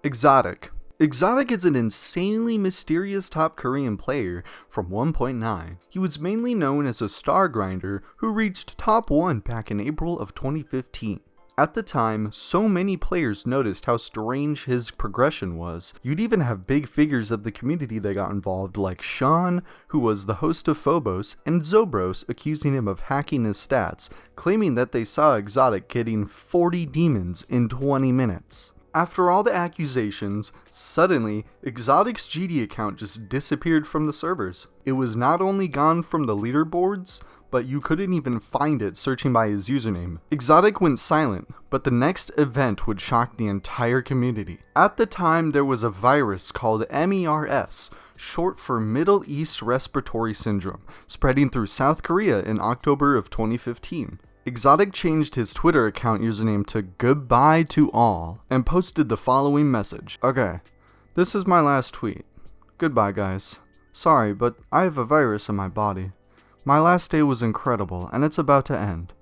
Exotic. Exotic is an insanely mysterious top Korean player from 1.9. He was mainly known as a star grinder who reached top 1 back in April of 2015. At the time, so many players noticed how strange his progression was. You'd even have big figures of the community that got involved, like Sean, who was the host of Phobos, and Zobros accusing him of hacking his stats, claiming that they saw Exotic getting 40 demons in 20 minutes. After all the accusations, suddenly, Exotic's GD account just disappeared from the servers. It was not only gone from the leaderboards, but you couldn't even find it searching by his username. Exotic went silent, but the next event would shock the entire community. At the time, there was a virus called MERS, short for Middle East Respiratory Syndrome, spreading through South Korea in October of 2015. Exotic changed his Twitter account username to goodbye to all and posted the following message. Okay, this is my last tweet. Goodbye guys. Sorry, but I have a virus in my body. My last day was incredible and it's about to end.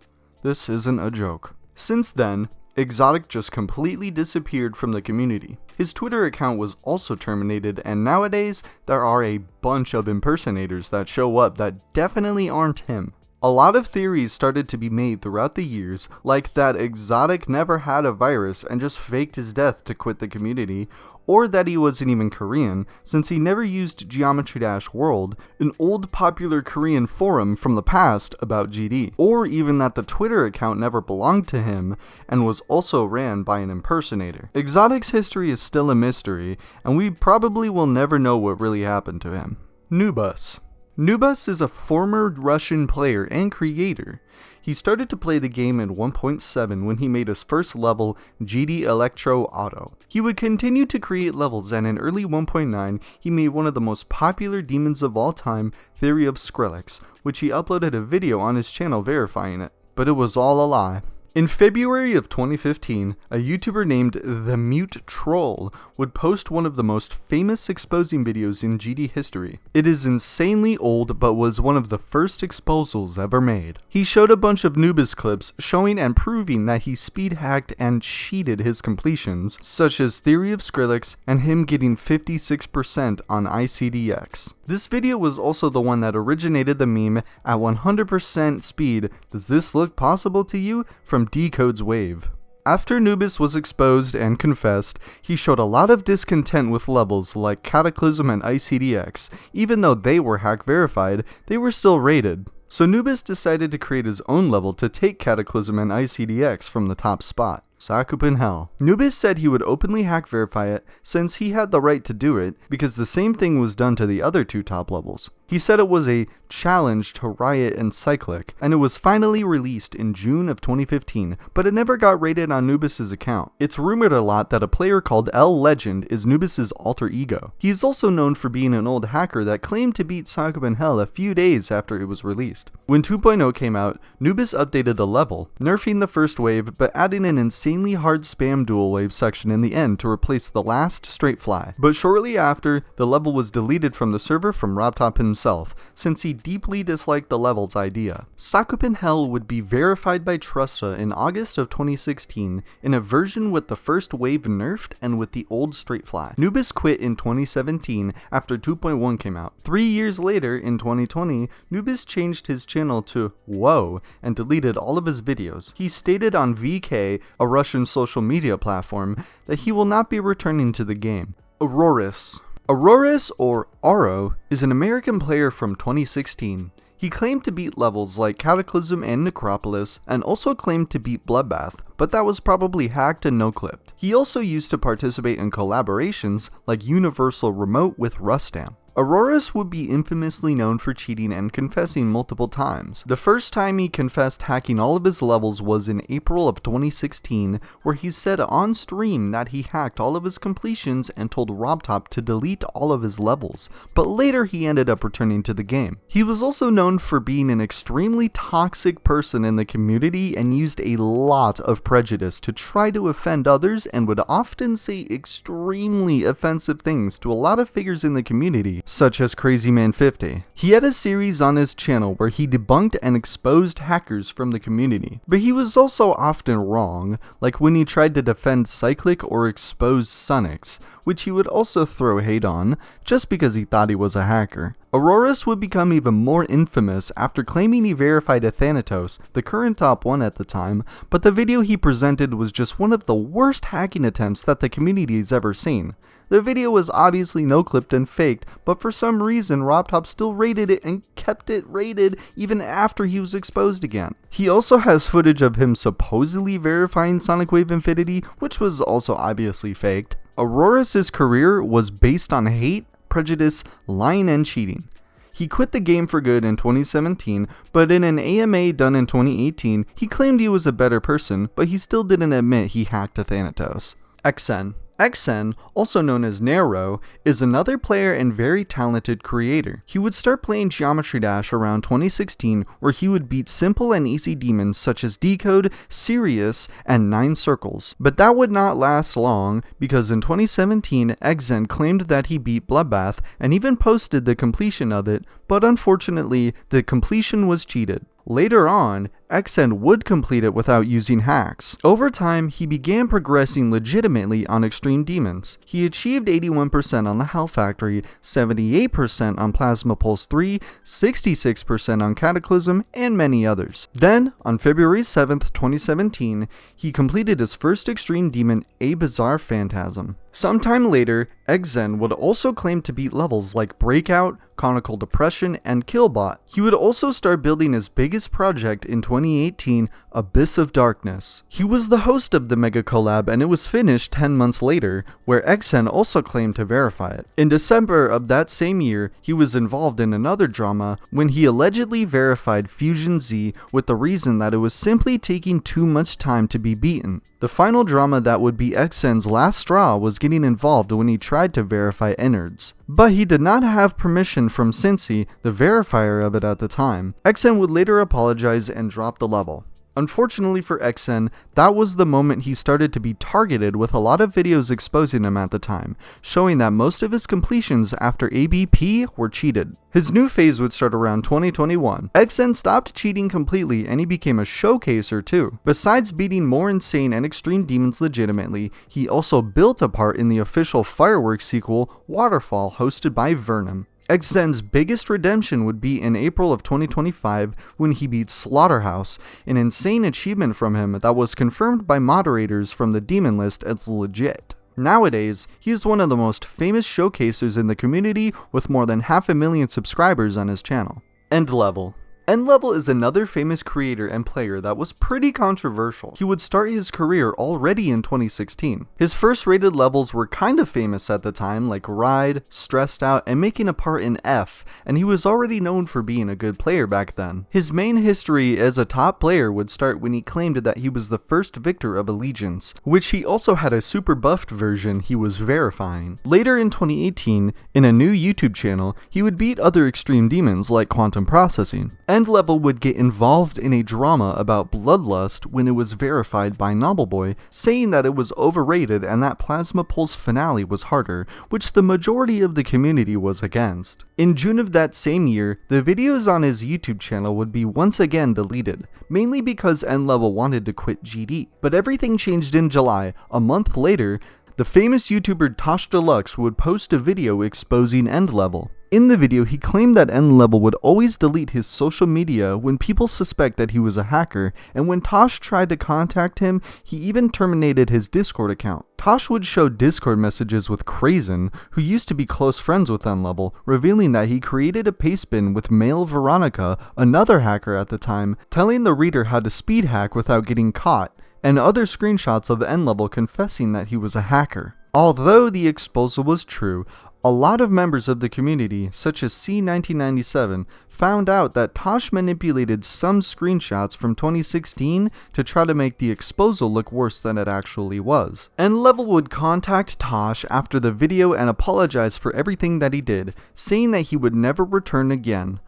This isn't a joke. Since then, Exotic just completely disappeared from the community. His Twitter account was also terminated, and nowadays there are a bunch of impersonators that show up that definitely aren't him. A lot of theories started to be made throughout the years, like that Exotic never had a virus and just faked his death to quit the community, or that he wasn't even Korean, since he never used Geometry Dash World, an old popular Korean forum from the past about GD, or even that the Twitter account never belonged to him and was also ran by an impersonator. Exotic's history is still a mystery, and we probably will never know what really happened to him. Nubus. Nubus is a former Russian player and creator. He started to play the game in 1.7 when he made his first level, GD Electro Auto. He would continue to create levels, and in early 1.9 he made one of the most popular demons of all time, Theory of Skrillex, which he uploaded a video on his channel verifying it. But it was all a lie. In February of 2015, a YouTuber named The Mute Troll would post one of the most famous exposing videos in GD history. It is insanely old, but was one of the first exposals ever made. He showed a bunch of Nubus clips showing and proving that he speed hacked and cheated his completions, such as Theory of Skrillex and him getting 56% on ICDX. This video was also the one that originated the meme at 100% speed, "Does this look possible to you?" from Decode's Wave. After Nubus was exposed and confessed, he showed a lot of discontent with levels like Cataclysm and ICDX. Even though they were hack verified, they were still rated. So Nubus decided to create his own level to take Cataclysm and ICDX from the top spot. Sakupen Hell. Nubus said he would openly hack verify it since he had the right to do it because the same thing was done to the other two top levels. He said it was a challenge to Riot and Cyclic, and it was finally released in June of 2015, but it never got rated on Nubus's account. It's rumored a lot that a player called L Legend is Nubus's alter ego. He is also known for being an old hacker that claimed to beat Sakupen Hell a few days after it was released. When 2.0 came out, Nubus updated the level, nerfing the first wave but adding an insanely hard spam dual wave section in the end to replace the last straight fly. But shortly after, the level was deleted from the server from RobTop himself, since he deeply disliked the level's idea. Sakupen Hell would be verified by Trusta in August of 2016 in a version with the first wave nerfed and with the old straight fly. Nubus quit in 2017 after 2.1 came out. 3 years later, in 2020, Nubus changed his channel to Whoa and deleted all of his videos. He stated on VK, a Russian social media platform, that he will not be returning to the game. Aurorus. Aurorus, or Aro, is an American player from 2016. He claimed to beat levels like Cataclysm and Necropolis, and also claimed to beat Bloodbath, but that was probably hacked and no-clipped. He also used to participate in collaborations like Universal Remote with Rustam. Aurorus would be infamously known for cheating and confessing multiple times. The first time he confessed hacking all of his levels was in April of 2016, where he said on stream that he hacked all of his completions and told RobTop to delete all of his levels, but later he ended up returning to the game. He was also known for being an extremely toxic person in the community and used a lot of prejudice to try to offend others, and would often say extremely offensive things to a lot of figures in the community, community, such as CrazyMan50. He had a series on his channel where he debunked and exposed hackers from the community, but he was also often wrong, like when he tried to defend Cyclic or expose Sunix, which he would also throw hate on, just because he thought he was a hacker. Aurorus would become even more infamous after claiming he verified a Thanatos, the current top 1 at the time, but the video he presented was just one of the worst hacking attempts that the community's ever seen. The video was obviously no-clipped and faked, but for some reason RobTop still rated it and kept it rated even after he was exposed again. He also has footage of him supposedly verifying Sonic Wave Infinity, which was also obviously faked. Aurorus' career was based on hate, prejudice, lying, and cheating. He quit the game for good in 2017, but in an AMA done in 2018, he claimed he was a better person, but he still didn't admit he hacked a Thanatos. Exen. Exen, also known as Nero, is another player and very talented creator. He would start playing Geometry Dash around 2016, where he would beat simple and easy demons such as Decode, Sirius, and 9 Circles. But that would not last long, because in 2017, Exen claimed that he beat Bloodbath and even posted the completion of it, but unfortunately, the completion was cheated. Later on, Exen would complete it without using hacks. Over time, he began progressing legitimately on Extreme Demons. He achieved 81% on the Hell Factory, 78% on Plasma Pulse 3, 66% on Cataclysm, and many others. Then, on February 7th, 2017, he completed his first Extreme Demon, A Bizarre Phantasm. Sometime later, Exen would also claim to beat levels like Breakout, Conical Depression, and Killbot. He would also start building his biggest project in 2018, Abyss of Darkness. He was the host of the Mega Collab and it was finished 10 months later, where Exen also claimed to verify it. In December of that same year, he was involved in another drama when he allegedly verified Fusion Z with the reason that it was simply taking too much time to be beaten. The final drama that would be Exen's last straw was getting involved when he tried to verify innards. But he did not have permission from Cincy, the verifier of it at the time. Exen would later apologize and drop the level. Unfortunately for Exen, that was the moment he started to be targeted with a lot of videos exposing him at the time, showing that most of his completions after ABP were cheated. His new phase would start around 2021. Exen stopped cheating completely and he became a showcaser too. Besides beating more insane and extreme demons legitimately, he also built a part in the official Fireworks sequel, Waterfall, hosted by Vernum. Exen's biggest redemption would be in April of 2025 when he beat Slaughterhouse, an insane achievement from him that was confirmed by moderators from the demon list as legit. Nowadays, he is one of the most famous showcasers in the community with more than 500,000 subscribers on his channel. End Level. End Level is another famous creator and player that was pretty controversial. He would start his career already in 2016. His first rated levels were kind of famous at the time, like Ride, Stressed Out, and making a part in F, and he was already known for being a good player back then. His main history as a top player would start when he claimed that he was the first victor of Allegiance, which he also had a super buffed version he was verifying. Later in 2018, in a new YouTube channel, he would beat other extreme demons like Quantum Processing. End Level would get involved in a drama about Bloodlust when it was verified by Nobbleboy, saying that it was overrated and that Plasma Pulse Finale was harder, which the majority of the community was against. In June of that same year, the videos on his YouTube channel would be once again deleted, mainly because End Level wanted to quit GD. But everything changed in July. A month later, the famous YouTuber Tosh Deluxe would post a video exposing End Level. In the video, he claimed that End Level would always delete his social media when people suspect that he was a hacker, and when Tosh tried to contact him, he even terminated his Discord account. Tosh would show Discord messages with Krazen, who used to be close friends with End Level, revealing that he created a pastebin with male Veronica, another hacker at the time, telling the reader how to speed hack without getting caught, and other screenshots of End Level confessing that he was a hacker. Although the exposure was true, a lot of members of the community, such as C1997, found out that Tosh manipulated some screenshots from 2016 to try to make the exposure look worse than it actually was. End Level would contact Tosh after the video and apologize for everything that he did, saying that he would never return again.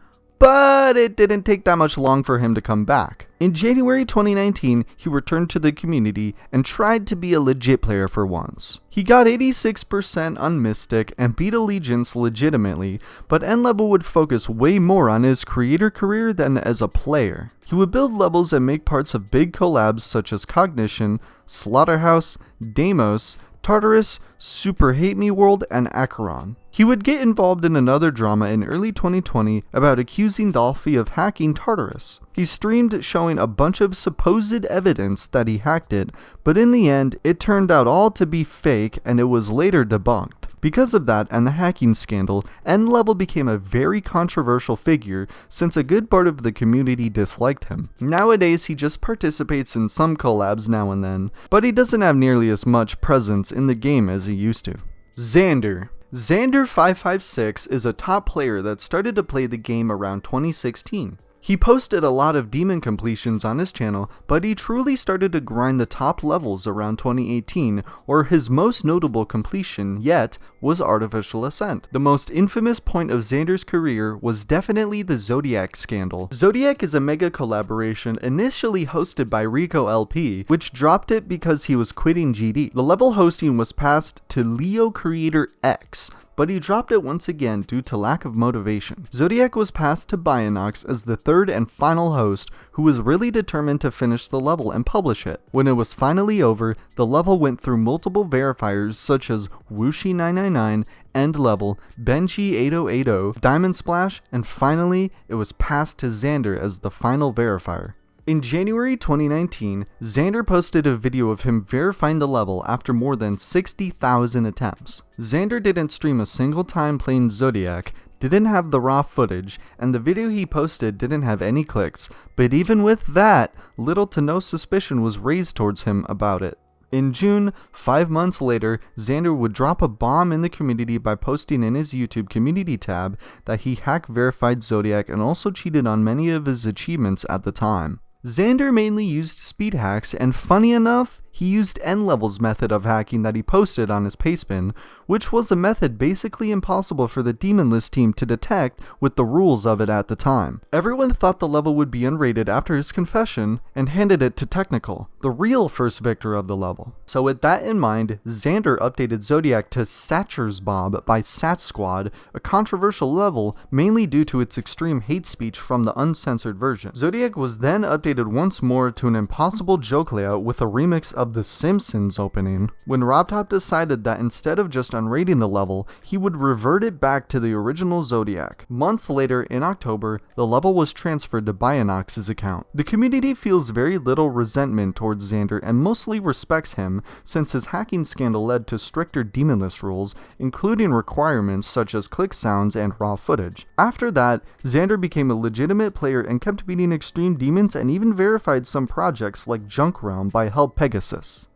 but it didn't take that much long for him to come back. In January 2019, he returned to the community and tried to be a legit player for once. He got 86% on Mystic and beat Allegiance legitimately, but N-Level would focus way more on his creator career than as a player. He would build levels and make parts of big collabs such as Cognition, Slaughterhouse, Deimos, Tartarus, Super Hate Me World, and Acheron. He would get involved in another drama in early 2020 about accusing Dolphy of hacking Tartarus. He streamed showing a bunch of supposed evidence that he hacked it, but in the end, it turned out all to be fake and it was later debunked. Because of that and the hacking scandal, N-Level became a very controversial figure since a good part of the community disliked him. Nowadays, he just participates in some collabs now and then, but he doesn't have nearly as much presence in the game as he used to. Xander. Xander556 is a top player that started to play the game around 2016. He posted a lot of demon completions on his channel, but he truly started to grind the top levels around 2018, or his most notable completion yet was Artificial Ascent. The most infamous point of Xander's career was definitely the Zodiac scandal. Zodiac is a mega collaboration initially hosted by Rico LP, which dropped it because he was quitting GD. The level hosting was passed to Leo creator X, but he dropped it once again due to lack of motivation. Zodiac was passed to Bionox as the third and final host, who was really determined to finish the level and publish it. When it was finally over, the level went through multiple verifiers such as Wooshi999, End Level, Benji8080, Diamond Splash, and finally, it was passed to Xander as the final verifier. In January 2019, Xander posted a video of him verifying the level after more than 60,000 attempts. Xander didn't stream a single time playing Zodiac, didn't have the raw footage, and the video he posted didn't have any clicks, but even with that, little to no suspicion was raised towards him about it. In June, 5 months later, Xander would drop a bomb in the community by posting in his YouTube community tab that he hack verified Zodiac and also cheated on many of his achievements at the time. Xander mainly used speed hacks, and funny enough, he used N-Level's method of hacking that he posted on his pastebin, which was a method basically impossible for the Demon List team to detect with the rules of it at the time. Everyone thought the level would be unrated after his confession, and handed it to Technical, the real first victor of the level. So with that in mind, Xander updated Zodiac to Satcher's Bob by Sat Squad, a controversial level mainly due to its extreme hate speech from the uncensored version. Zodiac was then updated once more to an impossible joke layout with a remix of The Simpsons opening, when RobTop decided that instead of just unrating the level, he would revert it back to the original Zodiac. Months later, in October, the level was transferred to Bionox's account. The community feels very little resentment towards Xander and mostly respects him, since his hacking scandal led to stricter Demon List rules, including requirements such as click sounds and raw footage. After that, Xander became a legitimate player and kept beating extreme demons and even verified some projects like Junk Realm by Help Pegasus.